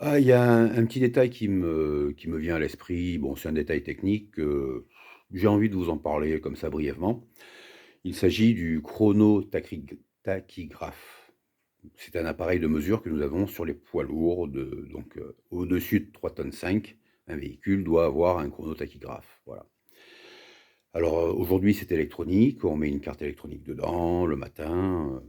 Ah, il y a un petit détail qui me vient à l'esprit. Bon, c'est un détail technique, j'ai envie de vous en parler comme ça brièvement. Il s'agit du chronotachygraphe. C'est un appareil de mesure que nous avons sur les poids lourds au-dessus de 3,5 tonnes. Un véhicule doit avoir un chronotachygraphe, voilà. Alors, aujourd'hui, c'est électronique, on met une carte électronique dedans le matin.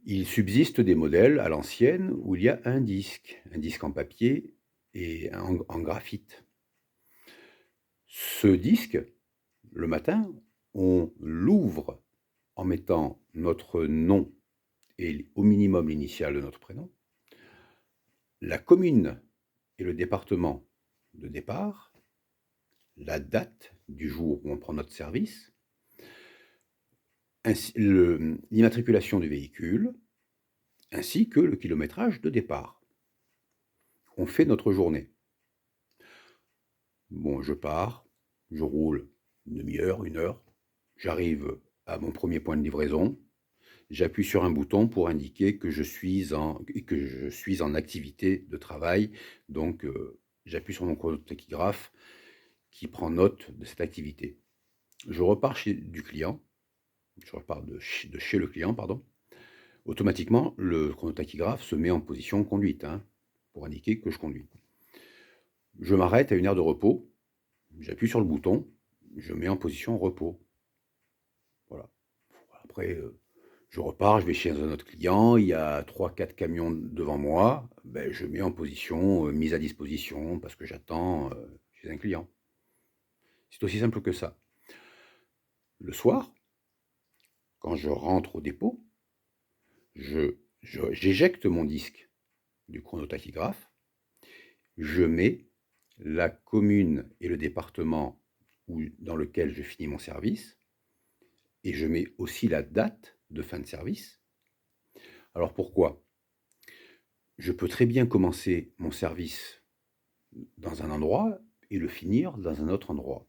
Il subsiste des modèles à l'ancienne où il y a un disque en papier et un en graphite. Ce disque, le matin, on l'ouvre en mettant notre nom et au minimum l'initiale de notre prénom, la commune et le département de départ, la date du jour où on prend notre service, ainsi l'immatriculation du véhicule, ainsi que le kilométrage de départ. On fait notre journée. Bon, je pars, je roule une demi-heure, 1 heure, j'arrive à mon premier point de livraison, j'appuie sur un bouton pour indiquer que je suis en activité de travail, donc j'appuie sur mon chronotachygraphe qui prend note de cette activité. Je repars je repars de chez le client, pardon. Automatiquement, le chronotachygraphe se met en position conduite, hein, pour indiquer que je conduis. Je m'arrête à une aire de repos, j'appuie sur le bouton, je mets en position repos. Voilà. Après, je repars, je vais chez un autre client, il y a 3-4 camions devant moi, ben, je mets en position, mise à disposition parce que j'attends, chez un client. C'est aussi simple que ça. Le soir, quand je rentre au dépôt, j'éjecte mon disque du chronotachygraphe, je mets la commune et le département dans lequel je finis mon service et je mets aussi la date de fin de service. Alors pourquoi? Je peux très bien commencer mon service dans un endroit et le finir dans un autre endroit.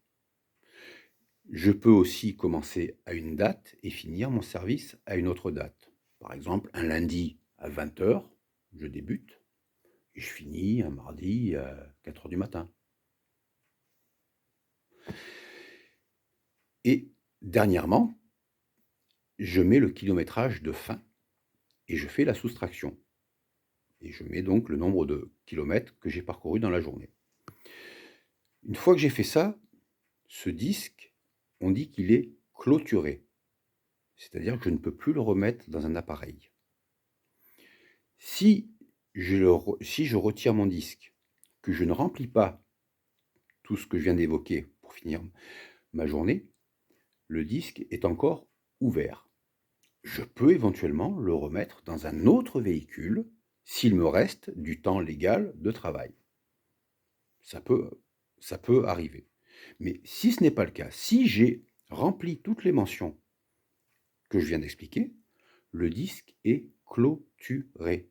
Je peux aussi commencer à une date et finir mon service à une autre date. Par exemple, un lundi à 20 heures, je débute et je finis un mardi à 4 heures du matin. Et dernièrement, je mets le kilométrage de fin et je fais la soustraction. Et je mets donc le nombre de kilomètres que j'ai parcouru dans la journée. Une fois que j'ai fait ça, ce disque, on dit qu'il est clôturé. C'est-à-dire que je ne peux plus le remettre dans un appareil. Si je retire mon disque, que je ne remplis pas tout ce que je viens d'évoquer pour finir ma journée, le disque est encore ouvert. Je peux éventuellement le remettre dans un autre véhicule s'il me reste du temps légal de travail. Ça peut, ça peut arriver. Mais si ce n'est pas le cas, si j'ai rempli toutes les mentions que je viens d'expliquer, le disque est clôturé.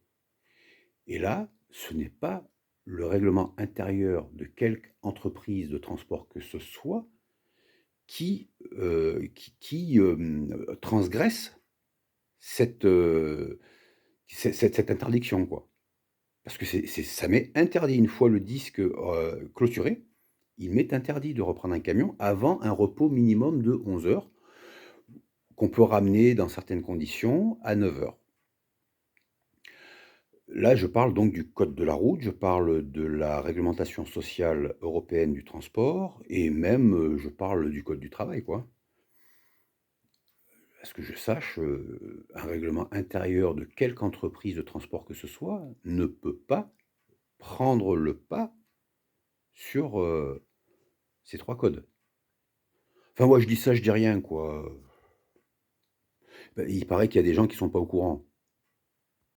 Et là, ce n'est pas le règlement intérieur de quelque entreprise de transport que ce soit qui transgresse cette, cette interdiction, quoi. Parce que ça m'est interdit, une fois le disque clôturé, il m'est interdit de reprendre un camion avant un repos minimum de 11 heures, qu'on peut ramener dans certaines conditions à 9 heures. Là, je parle donc du code de la route, je parle de la réglementation sociale européenne du transport et même, je parle du code du travail, quoi. À ce que je sache, un règlement intérieur de quelque entreprise de transport que ce soit ne peut pas prendre le pas sur, ces 3 codes. Enfin, moi, je dis ça, je dis rien, quoi. Bah, il paraît qu'il y a des gens qui sont pas au courant.